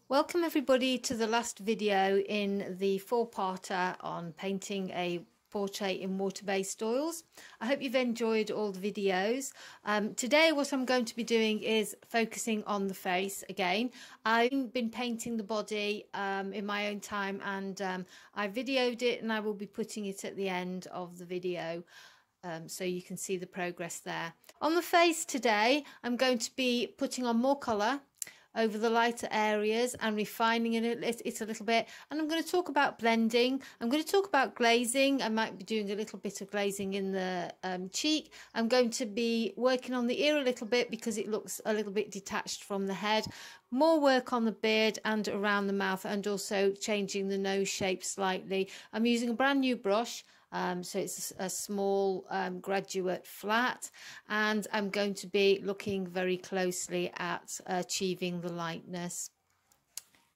Welcome everybody to the last video in the four-parter on painting a portrait in water-based oils. I hope you've enjoyed all the videos. Today what I'm going to be doing is focusing on the face again. I've been painting the body in my own time, and I videoed it, and I will be putting it at the end of the video. So you can see the progress there. On the face today, I'm going to be putting on more colour over the lighter areas and refining it a little bit, and I'm going to talk about blending. I'm going to talk about glazing. I might be doing a little bit of glazing in the cheek. I'm going to be working on the ear a little bit because it looks a little bit detached from the head. More work on the beard and around the mouth, and also changing the nose shape slightly. I'm using a brand new brush. So it's a small graduate flat, and I'm going to be looking very closely at achieving the lightness.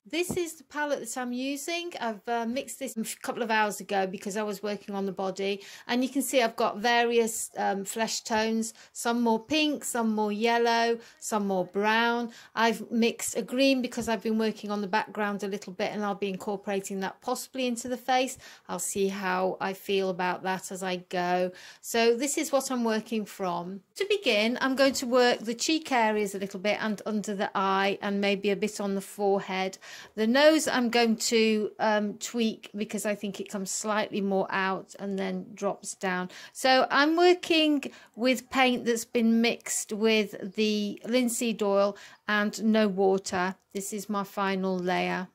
This is the palette that I'm using. I've mixed this a couple of hours ago because I was working on the body, and you can see I've got various flesh tones, some more pink, some more yellow, some more brown. I've mixed a green because I've been working on the background a little bit, and I'll be incorporating that possibly into the face. I'll see how I feel about that as I go. So this is what I'm working from. To begin, I'm going to work the cheek areas a little bit and under the eye, and maybe a bit on the forehead. The nose I'm going to tweak because I think it comes slightly more out and then drops down. So I'm working with paint that's been mixed with the linseed oil and no water. This is my final layer.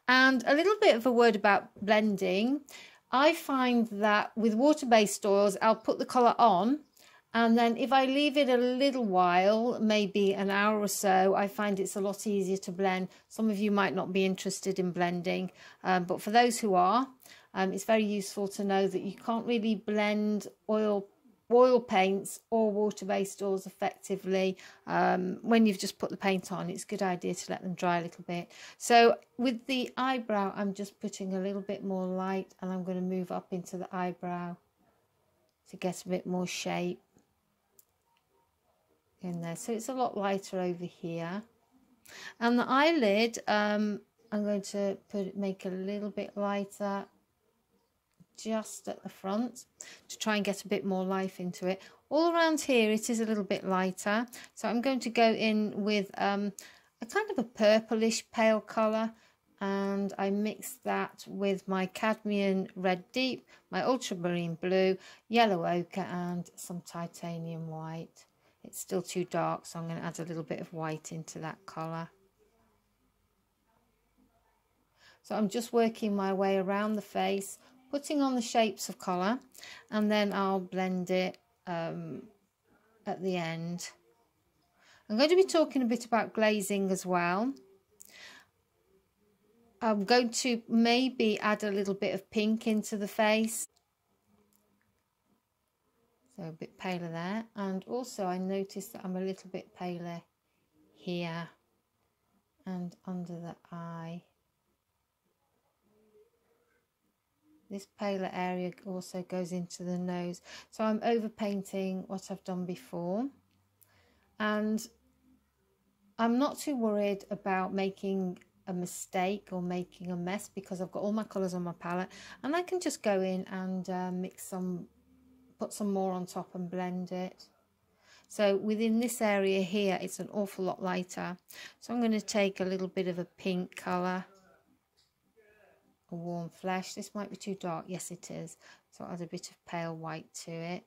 And a little bit of a word about blending. I find that with water-based oils, I'll put the colour on, and then if I leave it a little while, maybe an hour or so, I find it's a lot easier to blend. Some of you might not be interested in blending, but for those who are, it's very useful to know that you can't really blend oil paints or water-based oils effectively when you've just put the paint on. It's a good idea to let them dry a little bit. So with the eyebrow, I'm just putting a little bit more light, and I'm going to move up into the eyebrow to get a bit more shape in there. So it's a lot lighter over here. And the eyelid, I'm going to make a little bit lighter just at the front to try and get a bit more life into it. All around here it is a little bit lighter, so I'm going to go in with a kind of a purplish pale colour, and I mix that with my cadmium red deep, my ultramarine blue, yellow ochre, and some titanium white. It's still too dark, so I'm going to add a little bit of white into that colour. So I'm just working my way around the face, putting on the shapes of colour, and then I'll blend it at the end. I'm going to be talking a bit about glazing as well. I'm going to maybe add a little bit of pink into the face. So a bit paler there, and also I noticed that I'm a little bit paler here and under the eye. This paler area also goes into the nose. So I'm overpainting what I've done before, and I'm not too worried about making a mistake or making a mess because I've got all my colours on my palette, and I can just go in and put some more on top and blend it. So within this area here, it's an awful lot lighter. So I'm going to take a little bit of a pink colour, a warm flesh. This might be too dark. Yes, it is. So I'll add a bit of pale white to it.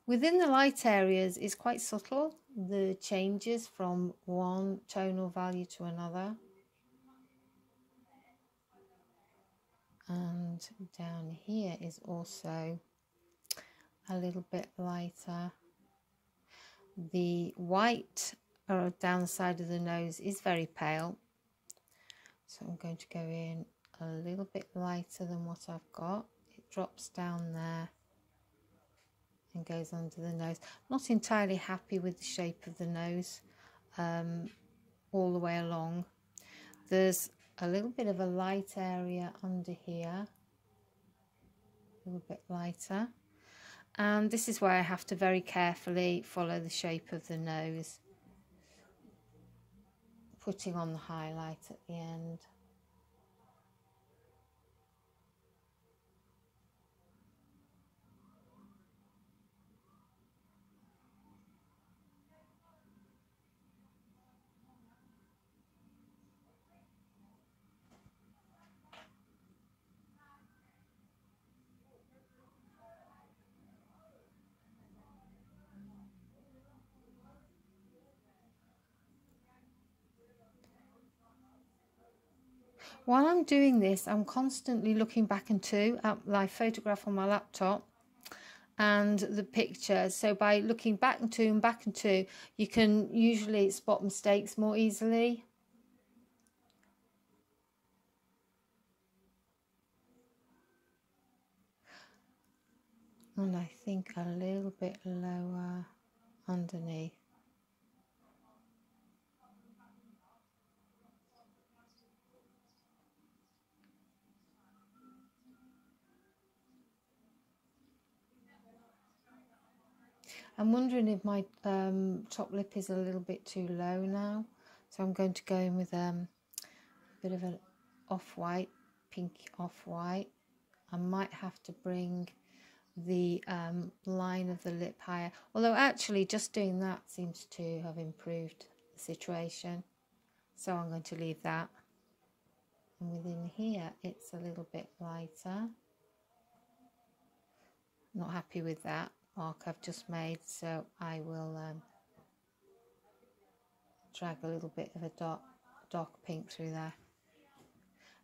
Within the light areas, it's quite subtle, the changes from one tonal value to another. And down here is also a little bit lighter. The white down the side of the nose is very pale, so I'm going to go in a little bit lighter than what I've got. It drops down there and goes under the nose. Not entirely happy with the shape of the nose all the way along. There's a little bit of a light area under here, a little bit lighter, and this is where I have to very carefully follow the shape of the nose. putting on the highlight at the end. While I'm doing this, I'm constantly looking back into my photograph on my laptop and the picture. So by looking back into and back into, you can usually spot mistakes more easily. And I think a little bit lower underneath. I'm wondering if my top lip is a little bit too low now. So I'm going to go in with a bit of an off-white, pink off-white. I might have to bring the line of the lip higher. Although actually just doing that seems to have improved the situation. So I'm going to leave that. And within here it's a little bit lighter. Not happy with that mark I've just made, so I will drag a little bit of a dark pink through there.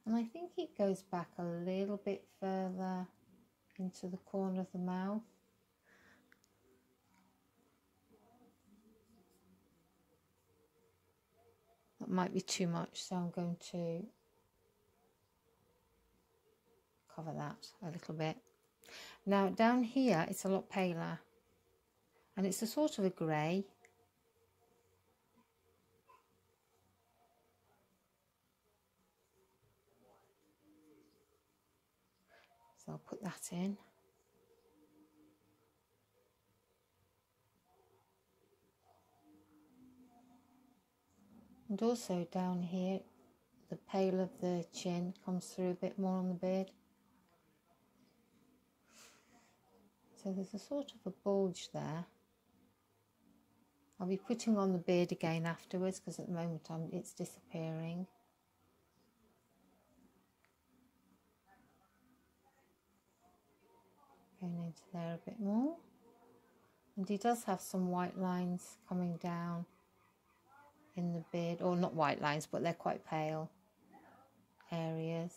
And I think it goes back a little bit further into the corner of the mouth. That might be too much, so I'm going to cover that a little bit. Now down here it's a lot paler and it's a sort of a grey. So I'll put that in. And also down here, the pale of the chin comes through a bit more on the beard. So there's a sort of a bulge there. I'll be putting on the beard again afterwards because at the moment it's disappearing. Going into there a bit more. And he does have some white lines coming down in the beard, or not white lines, but they're quite pale areas.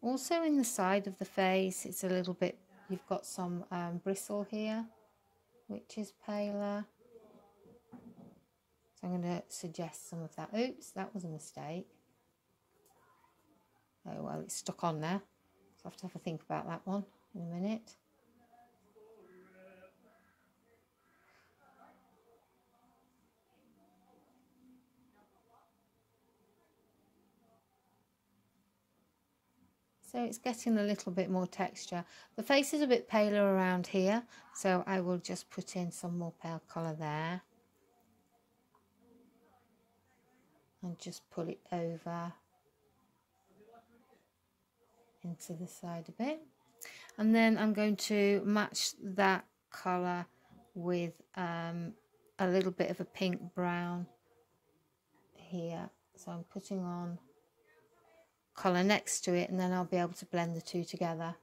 Also in the side of the face, it's a little bit, you've got some bristle here, which is paler. So I'm going to suggest some of that. Oops, that was a mistake. Oh well, it's stuck on there. So I have to have a think about that one in a minute. So it's getting a little bit more texture. The face is a bit paler around here, so I will just put in some more pale colour there. And just pull it over into the side a bit. And then I'm going to match that colour with a little bit of a pink brown here. So I'm putting on colour next to it, and then I'll be able to blend the two together.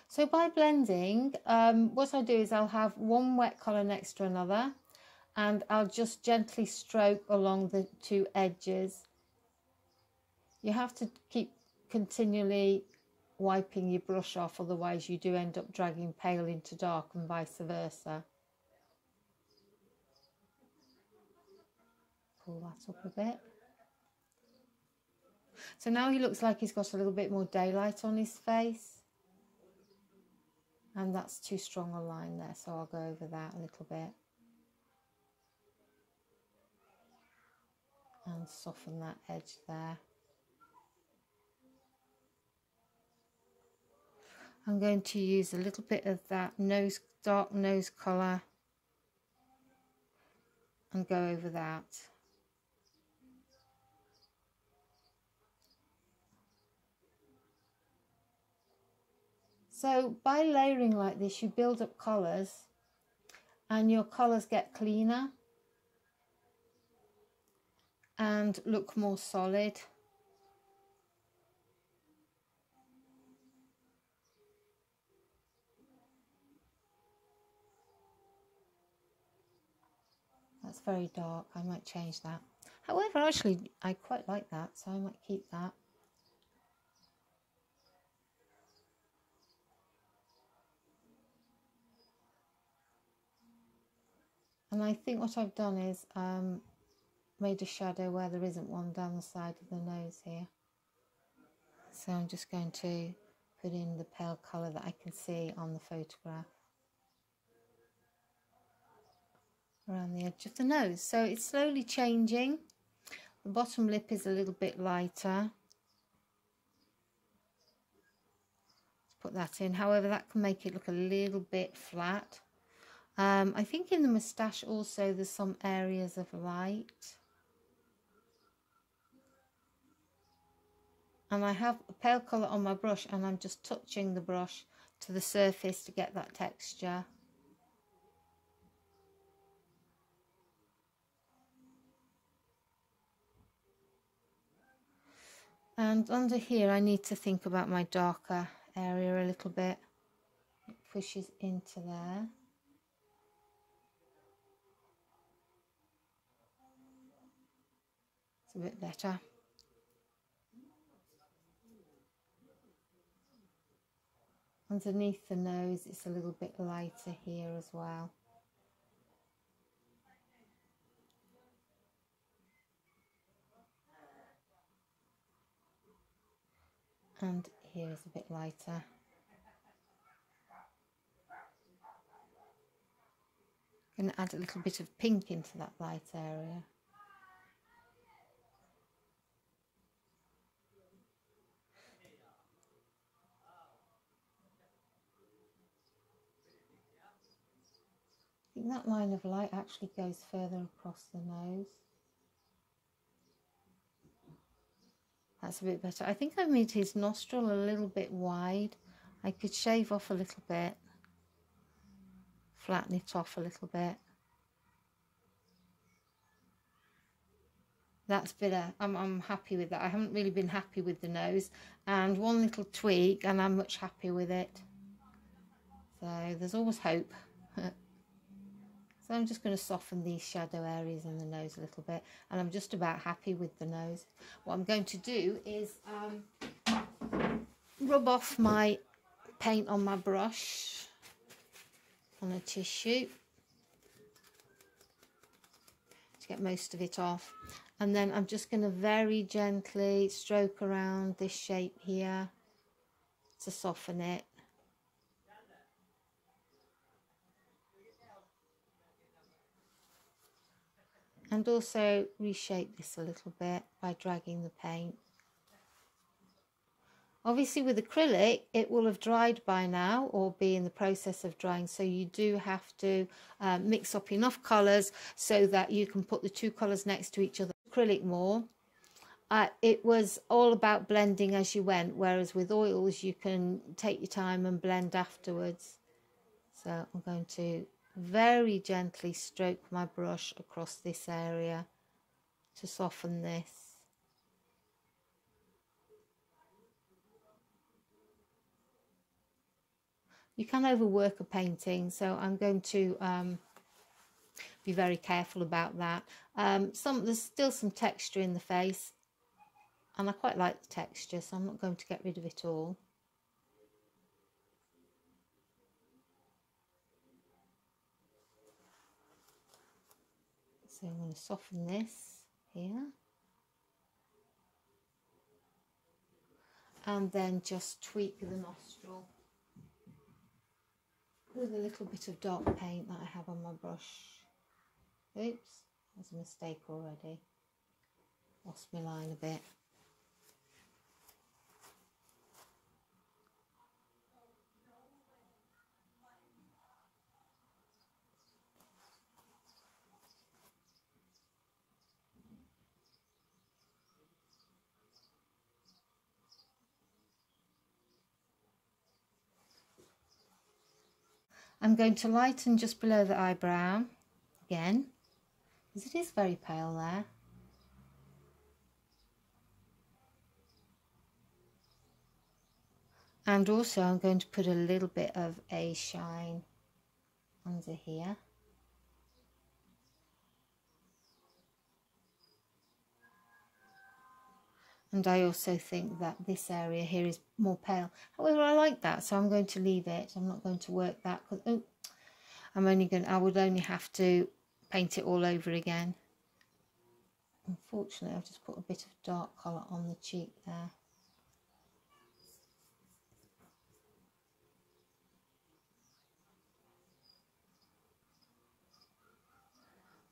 So by blending, what I do is I'll have one wet colour next to another, and I'll just gently stroke along the two edges. You have to keep continually wiping your brush off, otherwise you do end up dragging pale into dark and vice versa. Pull that up a bit. So now he looks like he's got a little bit more daylight on his face. And that's too strong a line there, so I'll go over that a little bit. And soften that edge there. I'm going to use a little bit of that dark nose colour and go over that. So by layering like this, you build up colours and your colours get cleaner and look more solid. That's very dark. I might change that. However, actually, I quite like that, so I might keep that. And I think what I've done is made a shadow where there isn't one down the side of the nose here. So I'm just going to put in the pale colour that I can see on the photograph around the edge of the nose. So it's slowly changing. The bottom lip is a little bit lighter. Let's put that in. However, that can make it look a little bit flat. I think in the moustache also there's some areas of light. And I have a pale colour on my brush and I'm just touching the brush to the surface to get that texture. And under here I need to think about my darker area a little bit. It pushes into there. It's a bit better. Underneath the nose it's a little bit lighter here as well. And here is a bit lighter. I'm going to add a little bit of pink into that light area. I think that line of light actually goes further across the nose. That's a bit better. I think I made his nostril a little bit wide. I could shave off a little bit, flatten it off a little bit. That's better. I'm happy with that. I haven't really been happy with the nose, and one little tweak and I'm much happier with it. So there's always hope. So I'm just going to soften these shadow areas in the nose a little bit, and I'm just about happy with the nose. What I'm going to do is rub off my paint on my brush on a tissue to get most of it off, and then I'm just going to very gently stroke around this shape here to soften it. And also reshape this a little bit by dragging the paint. Obviously with acrylic it will have dried by now or be in the process of drying, so you do have to mix up enough colours so that you can put the two colours next to each other. Acrylic more, it was all about blending as you went, whereas with oils you can take your time and blend afterwards. So I'm going to very gently stroke my brush across this area to soften this. You can overwork a painting, so I'm going to be very careful about that. There's still some texture in the face, and I quite like the texture, so I'm not going to get rid of it all. So I'm going to soften this here. And then just tweak the nostril with a little bit of dark paint that I have on my brush. Oops, there's a mistake already. Lost my line a bit. I'm going to lighten just below the eyebrow again, because it is very pale there. And also I'm going to put a little bit of a shine under here. And I also think that this area here is more pale. However, I like that, so I'm going to leave it. I'm not going to work that, because I would only have to paint it all over again. Unfortunately, I've just put a bit of dark colour on the cheek there.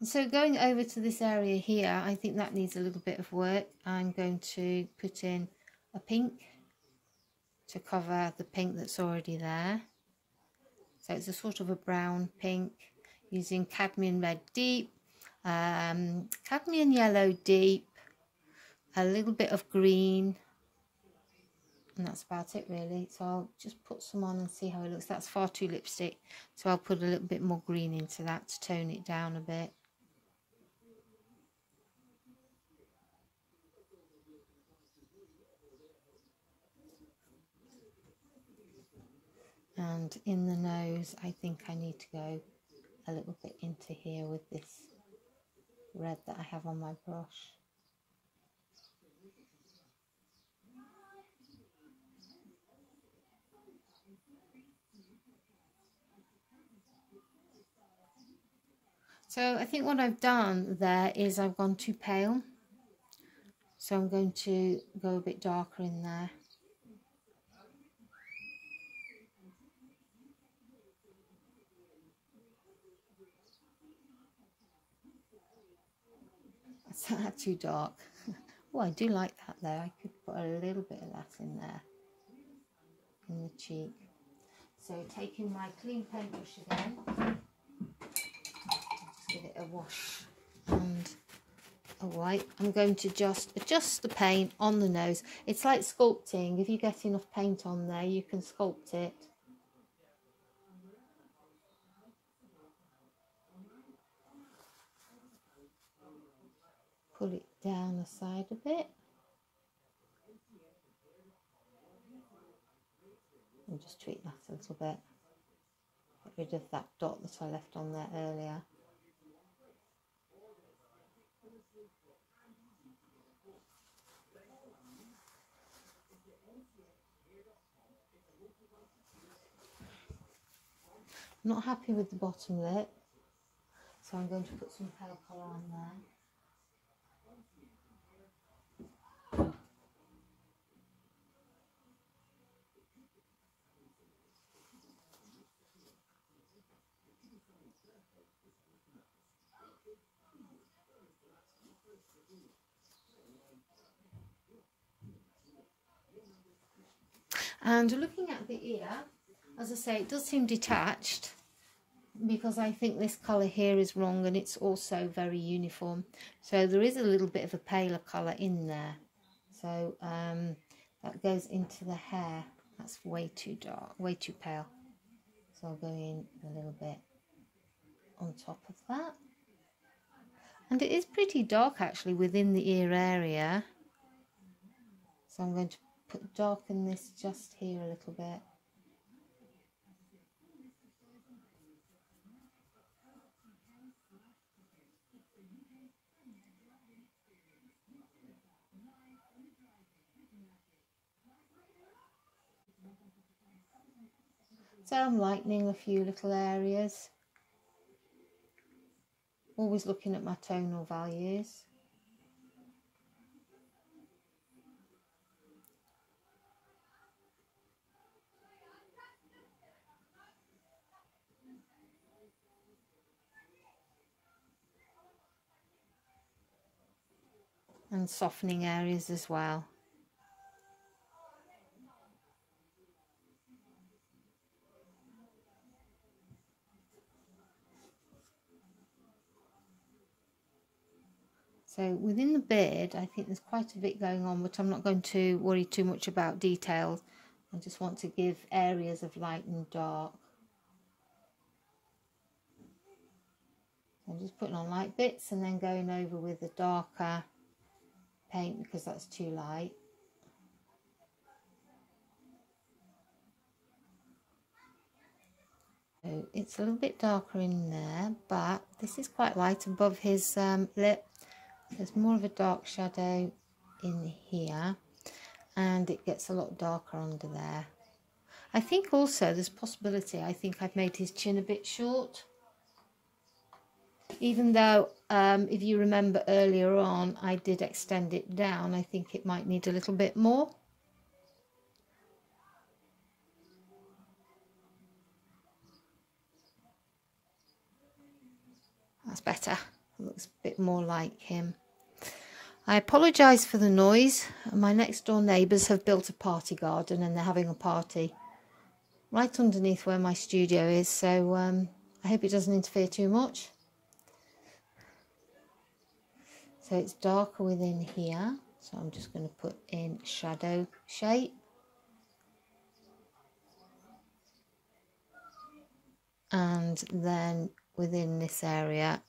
And so going over to this area here, I think that needs a little bit of work. I'm going to put in a pink to cover the pink that's already there. So it's a sort of a brown pink, using cadmium red deep, cadmium yellow deep, a little bit of green, and that's about it really. So I'll just put some on and see how it looks. That's far too lipstick, so I'll put a little bit more green into that to tone it down a bit. And in the nose, I think I need to go a little bit into here with this red that I have on my brush. So I think what I've done there is I've gone too pale. So I'm going to go a bit darker in there. Is that too dark? Oh, I do like that there. I could put a little bit of that in there, in the cheek. So taking my clean paintbrush again, just give it a wash and a wipe. I'm going to just adjust the paint on the nose. It's like sculpting. If you get enough paint on there, you can sculpt it. Pull it down the side a bit. And just tweak that a little bit. Get rid of that dot that I left on there earlier. I'm not happy with the bottom lip, so I'm going to put some pale colour on there. And looking at the ear, as I say, it does seem detached, because I think this colour here is wrong, and it's also very uniform. So there is a little bit of a paler colour in there. So that goes into the hair. That's way too dark, way too pale. So I'll go in a little bit on top of that. And it is pretty dark actually within the ear area. So I'm going to darken this just here a little bit. So I'm lightening a few little areas. Always looking at my tonal values. And softening areas as well. So within the beard, I think there's quite a bit going on, but I'm not going to worry too much about details. I just want to give areas of light and dark. I'm just putting on light bits and then going over with the darker paint because that's too light. So it's a little bit darker in there, but this is quite light above his lip. There's more of a dark shadow in here, and it gets a lot darker under there. I think also there's possibility, I think I've made his chin a bit short. Even though, if you remember earlier on, I did extend it down, I think it might need a little bit more. That's better. It looks a bit more like him. I apologise for the noise. My next door neighbours have built a party garden and they're having a party right underneath where my studio is, so I hope it doesn't interfere too much. So it's darker within here, so I'm just going to put in shadow shape. And then within this area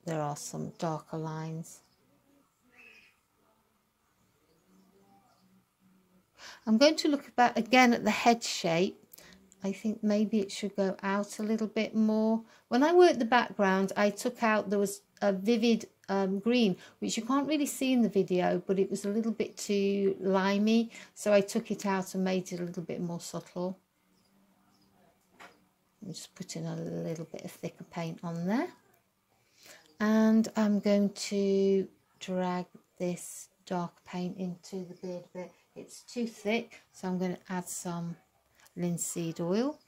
there are some darker lines. I'm going to look back again at the head shape. I think maybe it should go out a little bit more. When I worked the background, I took out, there was a vivid green, which you can't really see in the video, but it was a little bit too limey, so I took it out and made it a little bit more subtle. I'm just putting a little bit of thicker paint on there. And I'm going to drag this dark paint into the beard a bit. It's too thick, so I'm going to add some linseed oil.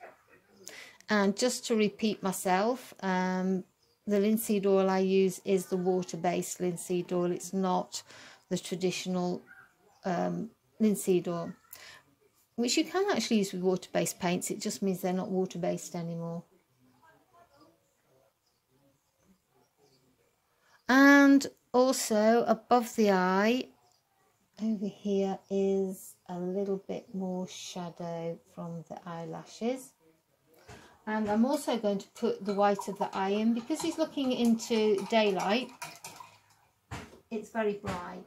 And just to repeat myself, the linseed oil I use is the water-based linseed oil. It's not the traditional linseed oil, which you can actually use with water-based paints. It just means they're not water-based anymore. And also above the eye, over here is a little bit more shadow from the eyelashes. And I'm also going to put the white of the eye in because he's looking into daylight. It's very bright,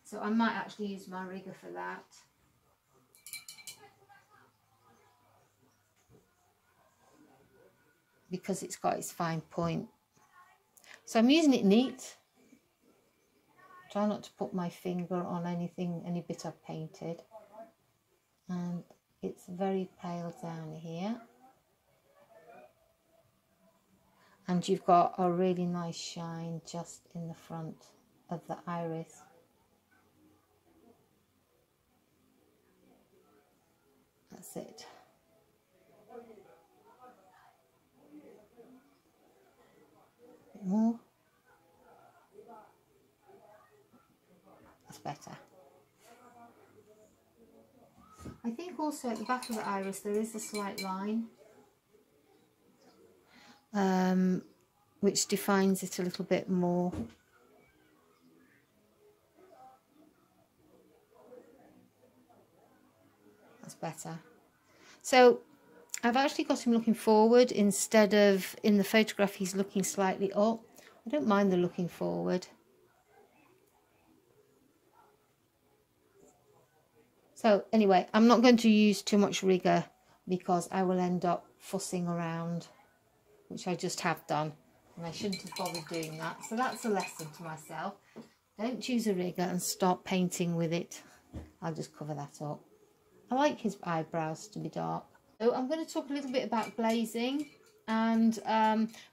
so I might actually use my rigger for that. Because it's got its fine point. So I'm using it neat. Try not to put my finger on anything, any bit I've painted. And it's very pale down here. And you've got a really nice shine just in the front of the iris. That's it. A bit more. That's better. I think also at the back of the iris there is a slight line, which defines it a little bit more. That's better. So I've actually got him looking forward instead of, in the photograph he's looking slightly up. I don't mind the looking forward. So anyway, I'm not going to use too much rigor because I will end up fussing around, which I just have done, and I shouldn't have bothered doing that. So that's a lesson to myself. Don't choose a rigger and start painting with it. I'll just cover that up. I like his eyebrows to be dark. So I'm going to talk a little bit about glazing. And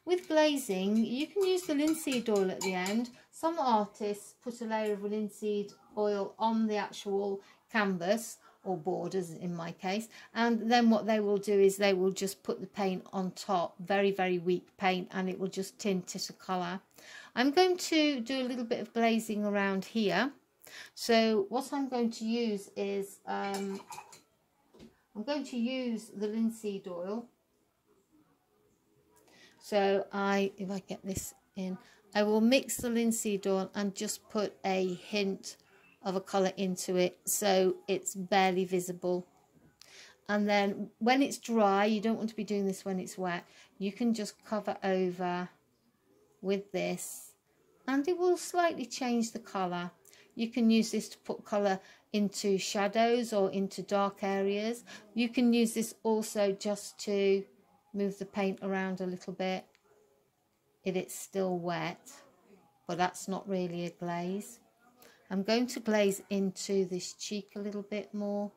with glazing, you can use the linseed oil at the end. Some artists put a layer of linseed oil on the actual canvas, or borders in my case, and then what they will do is they will just put the paint on top, very, very weak paint, and it will just tint it a colour. I'm going to do a little bit of glazing around here. So what I'm going to use is I'm going to use the linseed oil. So if I get this in, I will mix the linseed oil and just put a hint of a colour into it so it's barely visible. And then when it's dry, you don't want to be doing this when it's wet, you can just cover over with this, and it will slightly change the colour. You can use this to put colour into shadows or into dark areas. You can use this also just to move the paint around a little bit if it's still wet, but that's not really a glaze. I'm going to glaze into this cheek a little bit more.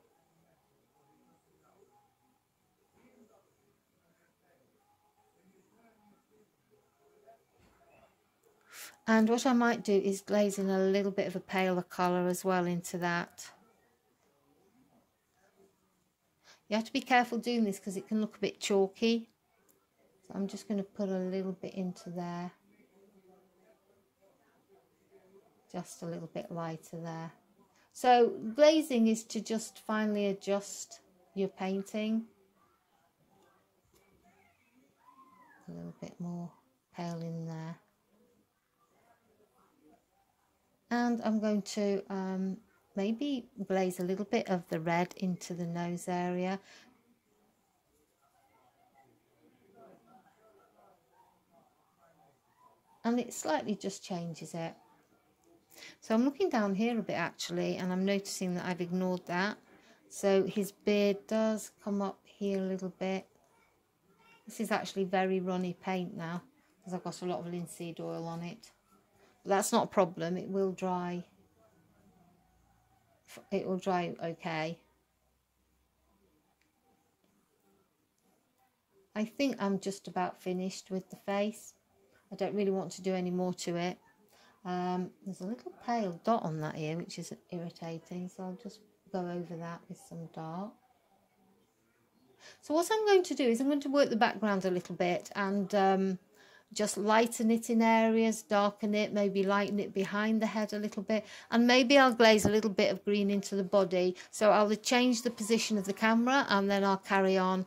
And what I might do is glaze in a little bit of a paler colour as well into that. You have to be careful doing this because it can look a bit chalky. So I'm just going to put a little bit into there. Just a little bit lighter there. So glazing is to just finely adjust your painting. A little bit more pale in there. And I'm going to maybe glaze a little bit of the red into the nose area. And it slightly just changes it. So I'm looking down here a bit actually, and I'm noticing that I've ignored that. So his beard does come up here a little bit. This is actually very runny paint now because I've got a lot of linseed oil on it. But that's not a problem, it will dry. It will dry okay. I think I'm just about finished with the face. I don't really want to do any more to it. There's a little pale dot on that ear which is irritating, so I'll just go over that with some dark. So what I'm going to do is I'm going to work the background a little bit and just lighten it in areas, darken it, maybe lighten it behind the head a little bit, and maybe I'll glaze a little bit of green into the body. So I'll change the position of the camera and then I'll carry on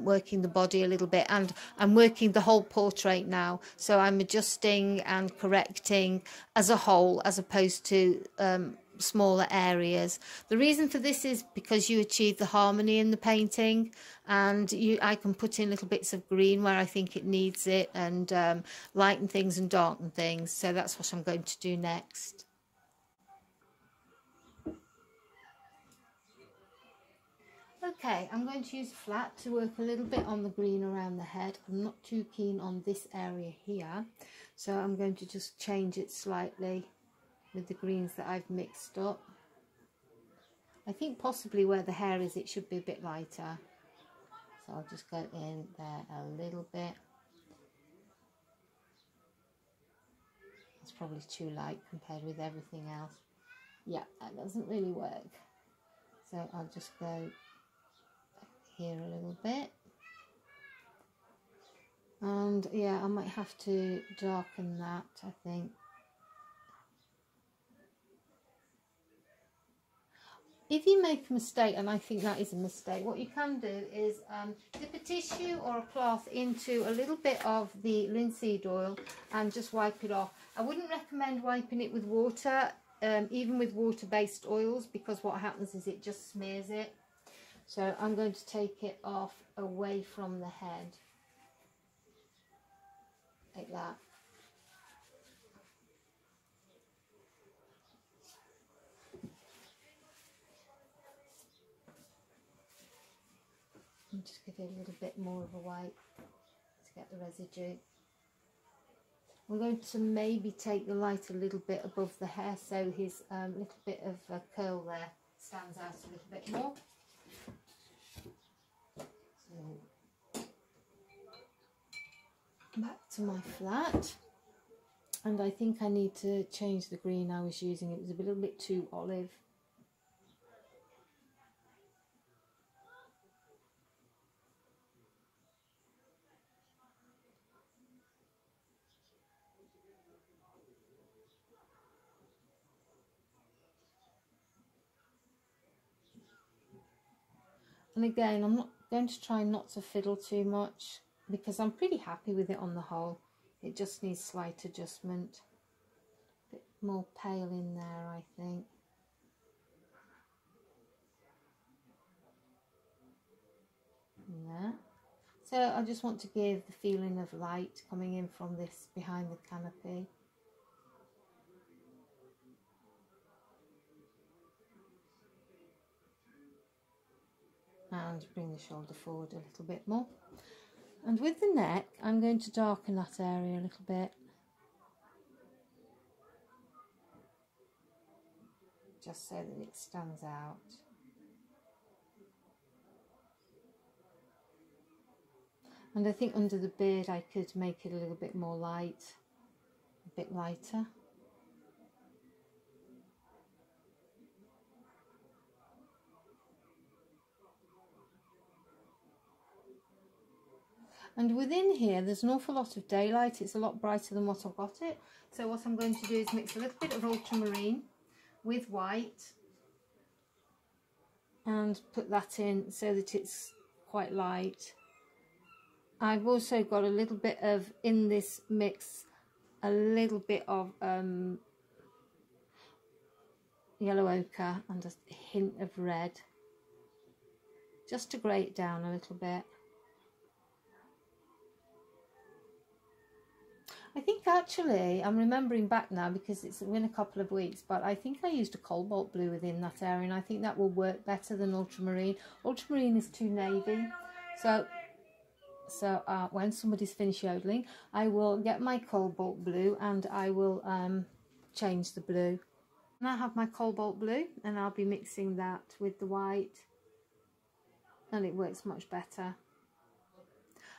working the body a little bit. And I'm working the whole portrait now, so I'm adjusting and correcting as a whole as opposed to smaller areas. The reason for this is because you achieve the harmony in the painting, and I can put in little bits of green where I think it needs it, and lighten things and darken things. So that's what I'm going to do next. Okay, I'm going to use a flat to work a little bit on the green around the head. I'm not too keen on this area here, so I'm going to just change it slightly with the greens that I've mixed up. I think possibly where the hair is it should be a bit lighter, so I'll just go in there a little bit. It's probably too light compared with everything else. Yeah, that doesn't really work, so I'll just go here a little bit. And yeah, I might have to darken that, I think. If you make a mistake, and I think that is a mistake, what you can do is dip a tissue or a cloth into a little bit of the linseed oil and just wipe it off. I wouldn't recommend wiping it with water, even with water-based oils, because what happens is it just smears it. So I'm going to take it off away from the head, like that. And just give it a little bit more of a wipe to get the residue. I'm going to maybe take the light a little bit above the hair so his little bit of curl there stands out a little bit more. So back to my flat, and I think I need to change the green I was using. It was a little bit too olive. And again, I'm not going to try not to fiddle too much because I'm pretty happy with it on the whole. It just needs slight adjustment. A bit more pale in there, I think. And there. So I just want to give the feeling of light coming in from this behind the canopy. And bring the shoulder forward a little bit more. And with the neck, I'm going to darken that area a little bit. Just so that it stands out. And I think under the beard I could make it a little bit more light, a bit lighter. And within here there's an awful lot of daylight. It's a lot brighter than what I've got it. So what I'm going to do is mix a little bit of ultramarine with white and put that in so that it's quite light. I've also got a little bit of, in this mix, a little bit of yellow ochre and a hint of red, just to grey it down a little bit. I think actually, I'm remembering back now because it's been a couple of weeks, but I think I used a cobalt blue within that area, and I think that will work better than ultramarine. Ultramarine is too navy, so when somebody's finished yodeling, I will get my cobalt blue and I will change the blue. And I have my cobalt blue and I'll be mixing that with the white, and it works much better.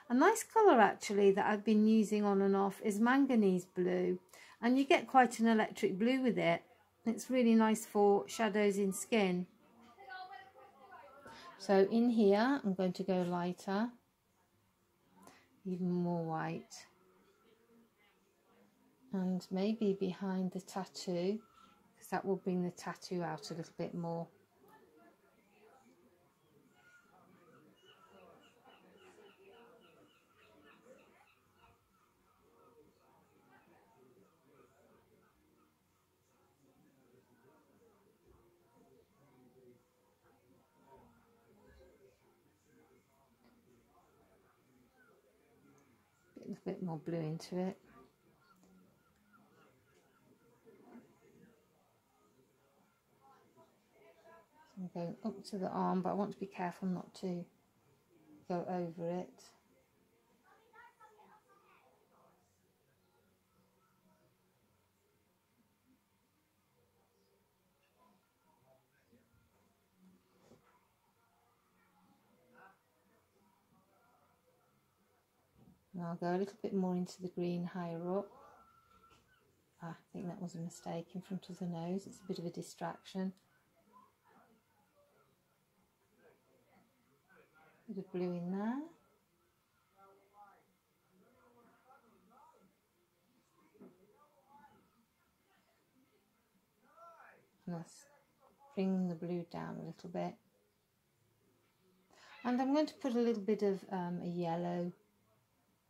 A nice colour actually that I've been using on and off is manganese blue, and you get quite an electric blue with it. It's really nice for shadows in skin. So in here I'm going to go lighter, even more white, and maybe behind the tattoo, because that will bring the tattoo out a little bit more. A little bit more blue into it. So I'm going up to the arm, but I want to be careful not to go over it. And I'll go a little bit more into the green higher up. I think that was a mistake in front of the nose. It's a bit of a distraction. Bit of blue in there. And let's bring the blue down a little bit. And I'm going to put a little bit of a yellow,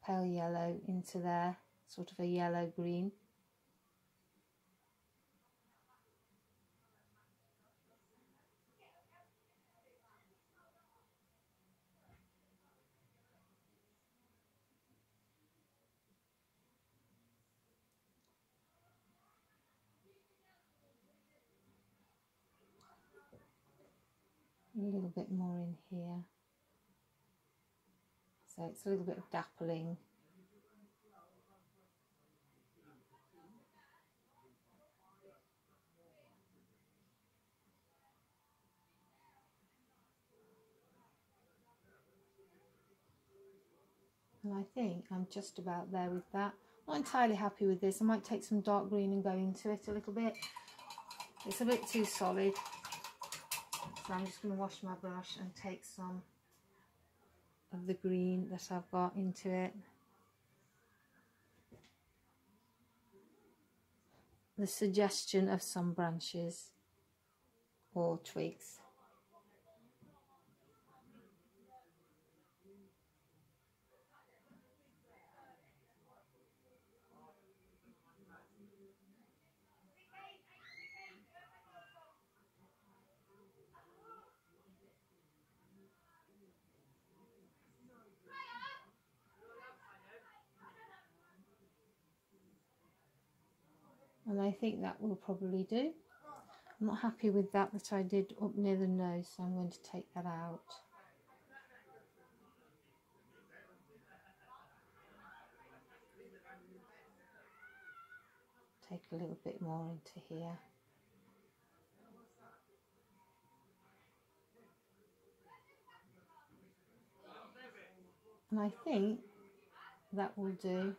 pale yellow into there, sort of a yellow green. A little bit more in here. So it's a little bit of dappling. And I think I'm just about there with that. Not entirely happy with this. I might take some dark green and go into it a little bit. It's a bit too solid. So I'm just going to wash my brush and take some of the green that I've got into it. The suggestion of some branches or twigs. and I think that will probably do. I'm not happy with that I did up near the nose, so I'm going to take that out. Take a little bit more into here. And I think that will do.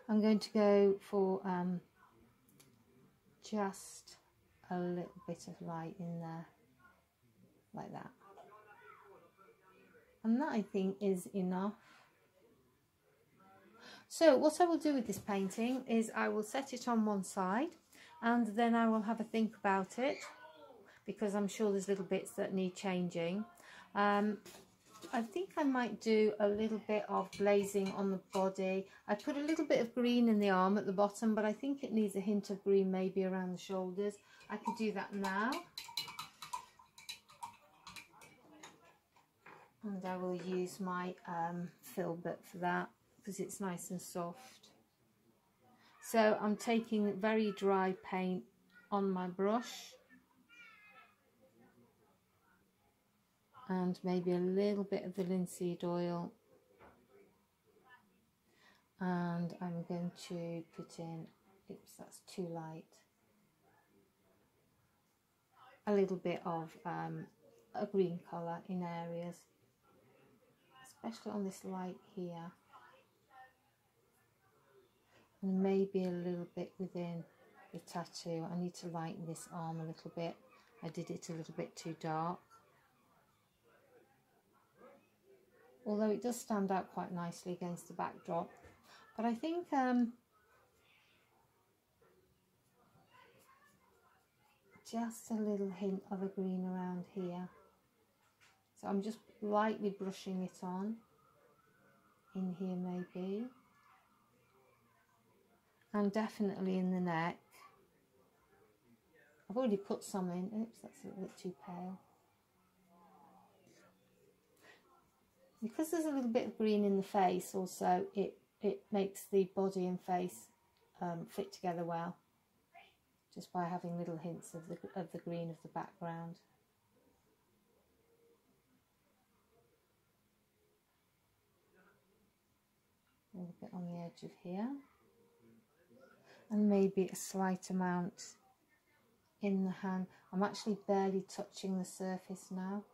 I'm going to go for just a little bit of light in there, like that. And that, I think, is enough. So what I will do with this painting is I will set it on one side, and then I will have a think about it, because I'm sure there's little bits that need changing. I think I might do a little bit of glazing on the body. I put a little bit of green in the arm at the bottom, but I think it needs a hint of green maybe around the shoulders. I could do that now. And I will use my fill bit for that, because it's nice and soft. So I'm taking very dry paint on my brush, and maybe a little bit of the linseed oil, and I'm going to put in, oops, that's too light, a little bit of a green colour in areas, especially on this light here, and maybe a little bit within the tattoo. I need to lighten this arm a little bit. I did it a little bit too dark, although it does stand out quite nicely against the backdrop. But I think just a little hint of a green around here. So I'm just lightly brushing it on in here maybe, and definitely in the neck. I've already put some in. Oops, that's a little bit too pale. Because there's a little bit of green in the face also, it makes the body and face fit together well, just by having little hints of the green of the background. A little bit on the edge of here, and maybe a slight amount in the hand. I'm actually barely touching the surface now.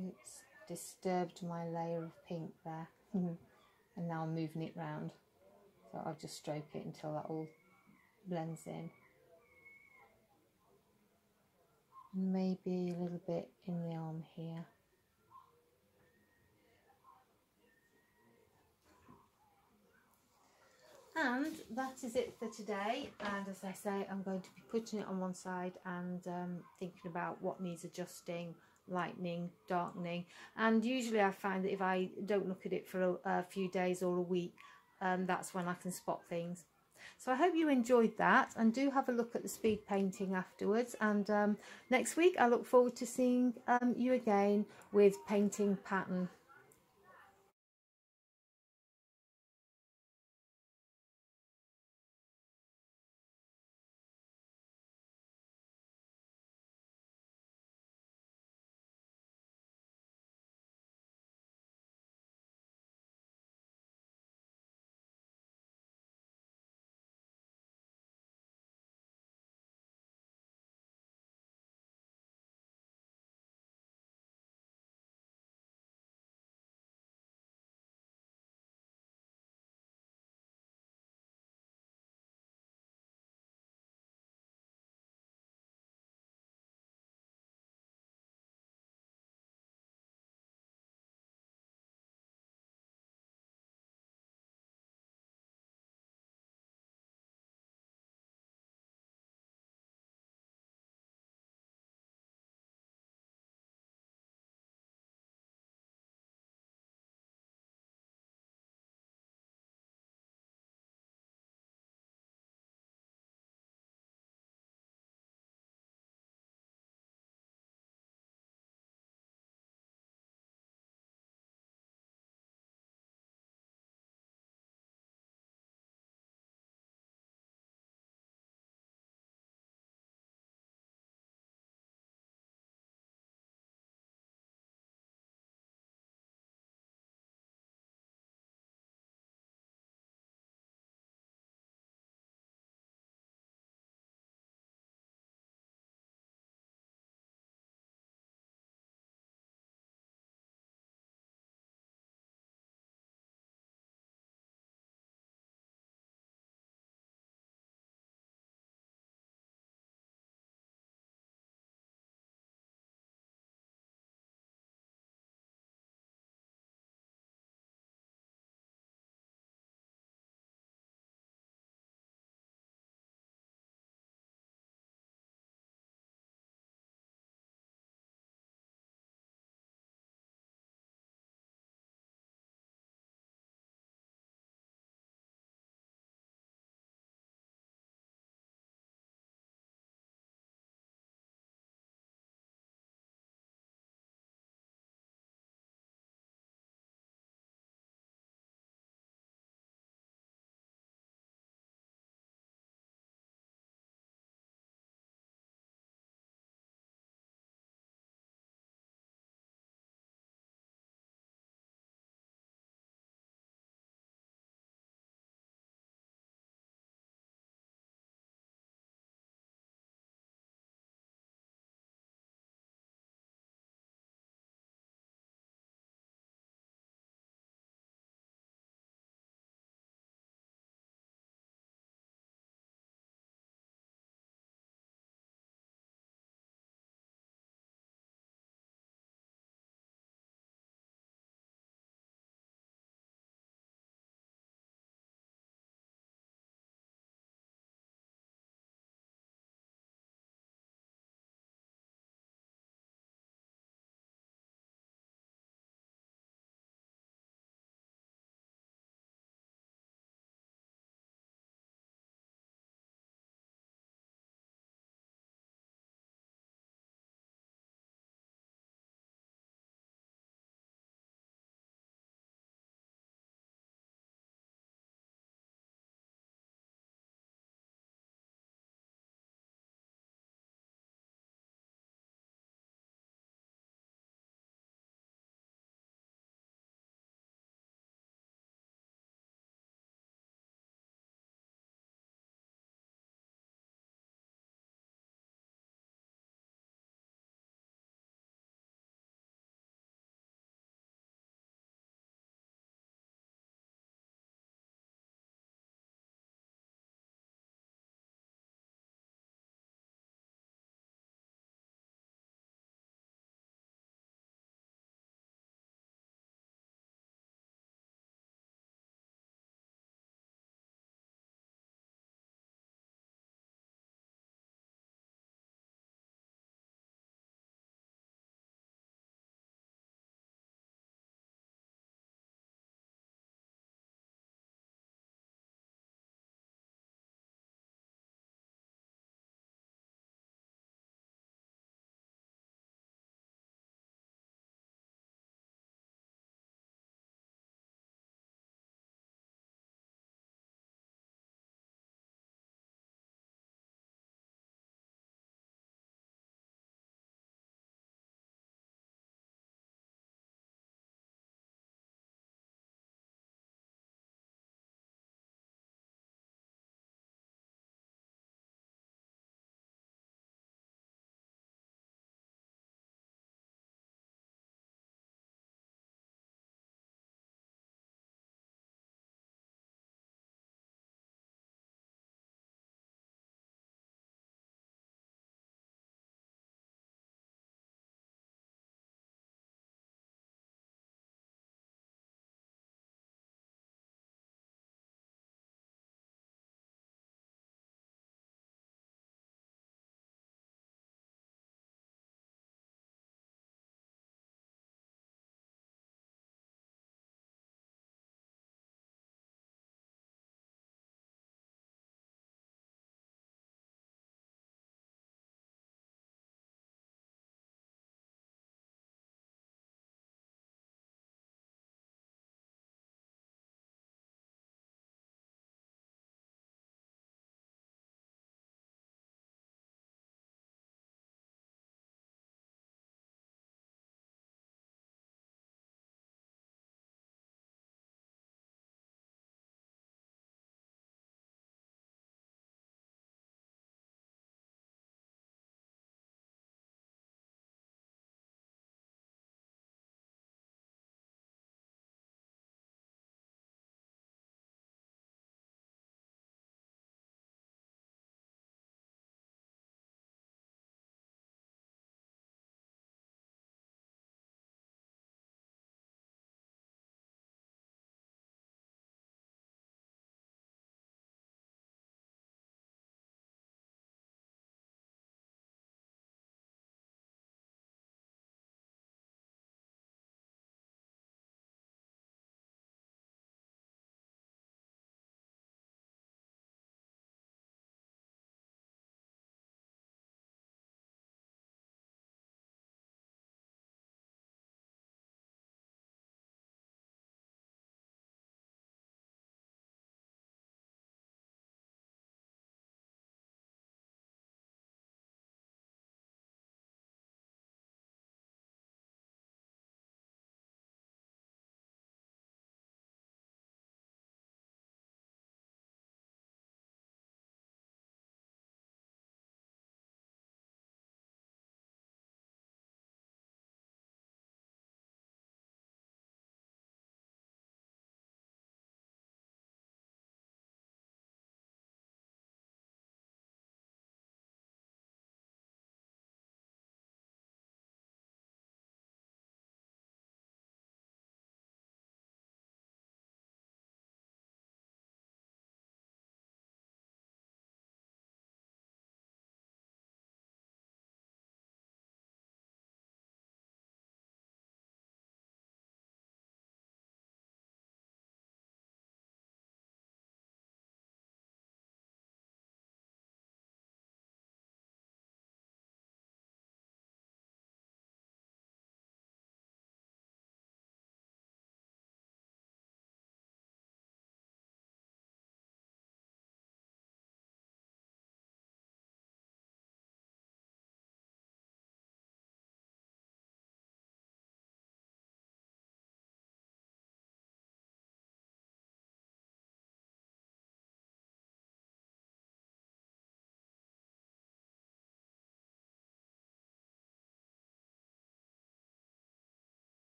Oops, disturbed my layer of pink there. And now I'm moving it round, so I'll just stroke it until that all blends in. And maybe a little bit in the arm here. And that is it for today, and as I say, I'm going to be putting it on one side and thinking about what needs adjusting, lightening, darkening. And usually I find that if I don't look at it for a few days or a week, that's when I can spot things. So I hope you enjoyed that, and do have a look at the speed painting afterwards. And next week I look forward to seeing you again with painting pattern.